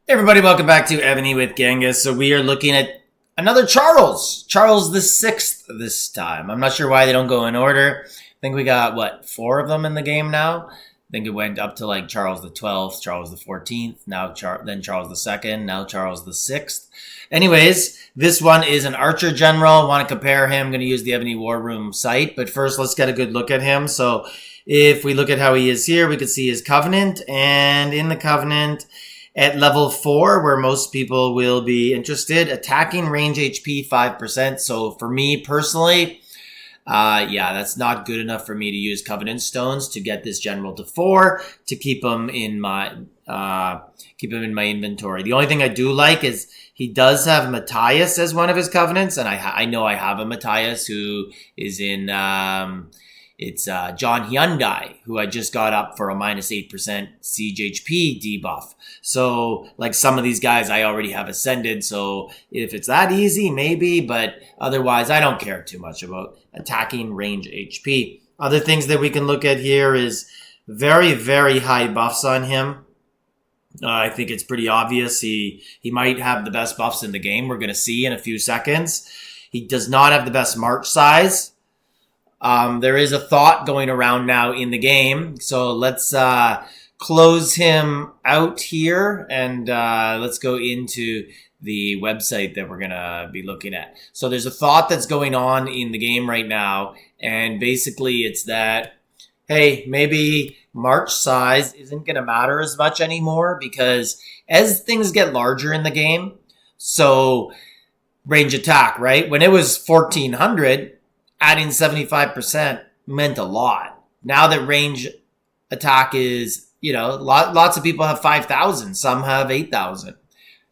Hey everybody, welcome back to Evony with Genghis. So we are looking at another Charles the Sixth this time. I'm not sure why they don't go in order. I think we got, 4 of them in the game now? I think it went up to like Charles the 12th, Charles the 14th, then Charles the 2nd, now Charles the 6th. Anyways, this one is an archer general. Want to compare him. I'm going to use the Evony War Room site. But first, let's get a good look at him. So if we look at how he is here, we can see his Covenant. And in the Covenant, at level 4, where most people will be interested, attacking range HP 5%. So for me personally, that's not good enough for me to use Covenant Stones to get this general to 4 to keep him in my inventory. The only thing I do like is he does have Matthias as one of his Covenants, and I know I have a Matthias who is in it's John Hyundai, who I just got up for a minus 8% siege HP debuff. So, like some of these guys, I already have ascended. So, if it's that easy, maybe. But otherwise, I don't care too much about attacking range HP. Other things that we can look at here is very, very high buffs on him. I think it's pretty obvious. He might have the best buffs in the game. We're going to see in a few seconds. He does not have the best march size. There is a thought going around now in the game. So let's close him out here and let's go into the website that we're going to be looking at. So there's a thought that's going on in the game right now. And basically it's that, hey, maybe march size isn't going to matter as much anymore because as things get larger in the game, so range attack, right? When it was 1400, adding 75% meant a lot. Now that range attack is, lots of people have 5,000. Some have 8,000.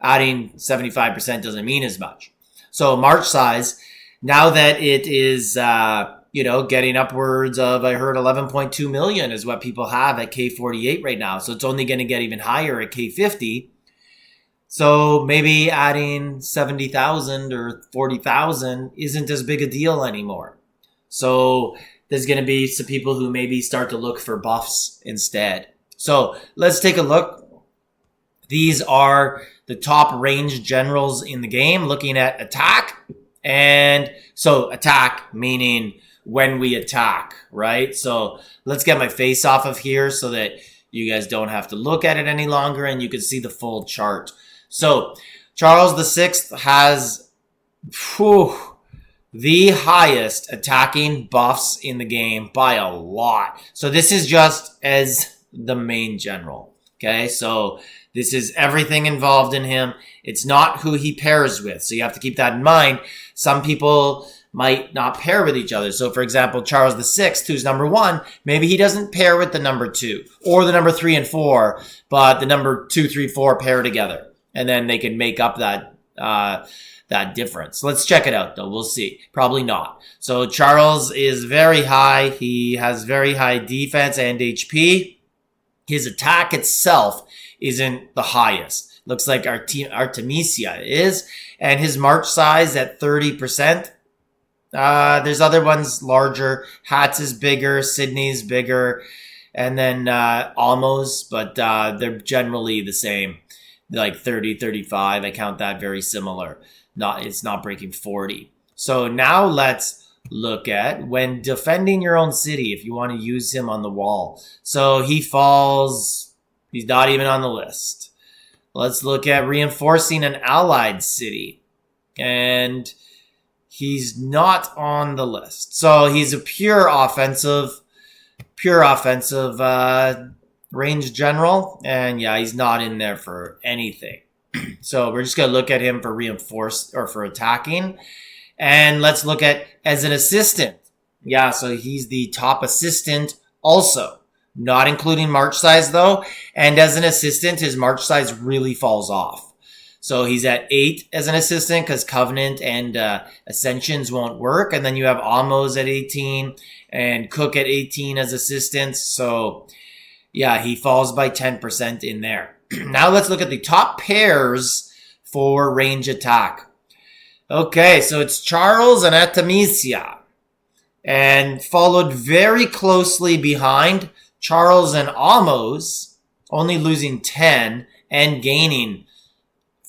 Adding 75% doesn't mean as much. So march size, now that it is, getting upwards of, I heard 11.2 million is what people have at K48 right now. So it's only going to get even higher at K50. So maybe adding 70,000 or 40,000 isn't as big a deal anymore. So there's going to be some people who maybe start to look for buffs instead. So let's take a look. These are the top range generals in the game, looking at attack. And so attack meaning when we attack, right? So let's get my face off of here so that you guys don't have to look at it any longer and you can see the full chart. So Charles the Sixth has the highest attacking buffs in the game by a lot. So this is just as the main general. Okay, so this is everything involved in him. It's not who he pairs with. So you have to keep that in mind. Some people might not pair with each other. So for example, Charles the Sixth, who's number 1, maybe he doesn't pair with the number 2 or the number 3 and 4, but the number 2, 3, 4 pair together. And then they can make up that difference. Let's check it out though. We'll see. Probably not. So Charles is very high. He has very high defense and HP. His attack itself isn't the highest. Looks like Artemisia is. And his march size at 30%. There's other ones larger. Hats is bigger. Sydney's bigger. And then Almo's, but they're generally the same. Like 30, 35. I count that very similar. It's not breaking 40. So now let's look at when defending your own city, if you want to use him on the wall. So he falls, he's not even on the list. Let's look at reinforcing an allied city. And he's not on the list. So he's a pure offensive range general. And yeah, he's not in there for anything. So we're just going to look at him for reinforced or for attacking. And let's look at as an assistant. Yeah, so he's the top assistant also. Not including march size though. And as an assistant, his march size really falls off. So he's at 8 as an assistant because Covenant and Ascensions won't work. And then you have Amos at 18 and Cook at 18 as assistants. So yeah, he falls by 10% in there. Now let's look at the top pairs for range attack. Okay, so it's Charles and Artemisia. And followed very closely behind Charles and Amos, only losing 10 and gaining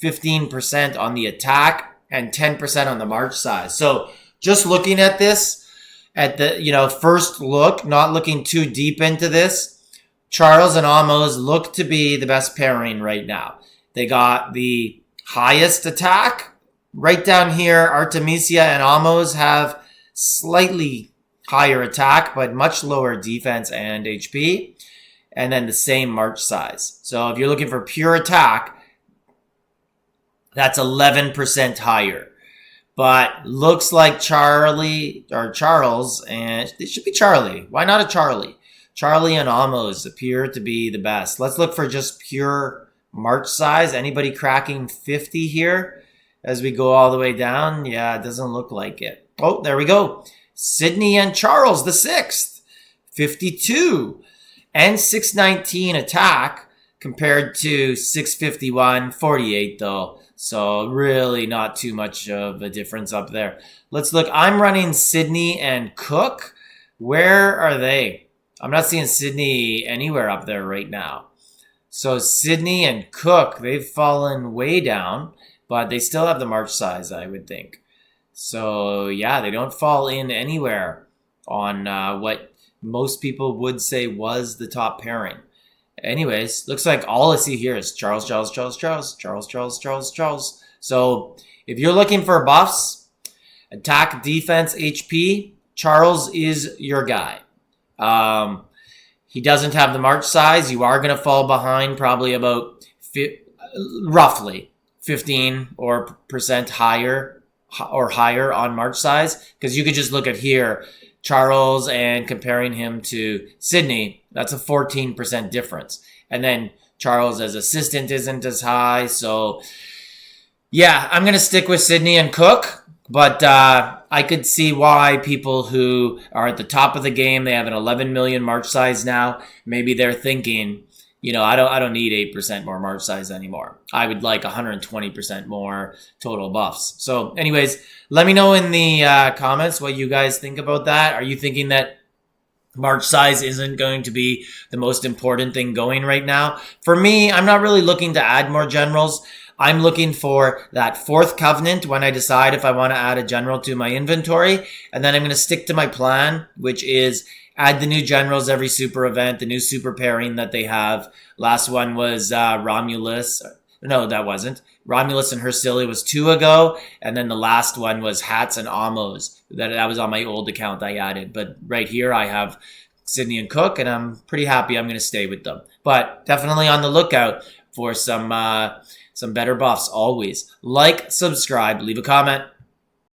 15% on the attack, and 10% on the march size. So just looking at this, at the first look, not looking too deep into this, Charles and Amos look to be the best pairing right now. They got the highest attack. Right down here, Artemisia and Amos have slightly higher attack, but much lower defense and HP. And then the same march size. So if you're looking for pure attack, that's 11% higher. But looks like Charles, and it should be Charlie. Why not a Charlie? Charlie and Amos appear to be the best. Let's look for just pure march size. Anybody cracking 50 here as we go all the way down? Yeah, it doesn't look like it. Oh, there we go. Sydney and Charles, the 6th, 52 and 619 attack compared to 651, 48 though. So really not too much of a difference up there. Let's look. I'm running Sydney and Cook. Where are they? I'm not seeing Sydney anywhere up there right now. So Sydney and Cook, they've fallen way down, but they still have the march size, I would think. So yeah, they don't fall in anywhere on what most people would say was the top pairing. Anyways, looks like all I see here is Charles. So if you're looking for buffs, attack, defense, HP, Charles is your guy. He doesn't have the march size. You are going to fall behind probably about roughly 15% higher on march size, because you could just look at here, Charles, and comparing him to Sydney, that's a 14% difference. And then Charles as assistant isn't as high. So yeah, I'm going to stick with Sydney and Cook, but I could see why people who are at the top of the game, they have an 11 million march size now. Maybe they're thinking, I don't need 8% more march size anymore. I would like 120% more total buffs. So anyways, let me know in the comments what you guys think about that. Are you thinking that march size isn't going to be the most important thing going right now? For me, I'm not really looking to add more generals. I'm looking for that 4th covenant when I decide if I want to add a general to my inventory. And then I'm going to stick to my plan, which is add the new generals every super event, the new super pairing that they have. Last one was Romulus. No, that wasn't. Romulus and Hercilia was 2 ago. And then the last one was Hats and Amos. That was on my old account I added. But right here I have Sydney and Cook, and I'm pretty happy I'm going to stay with them. But definitely on the lookout for some better buffs always. Like, subscribe, leave a comment.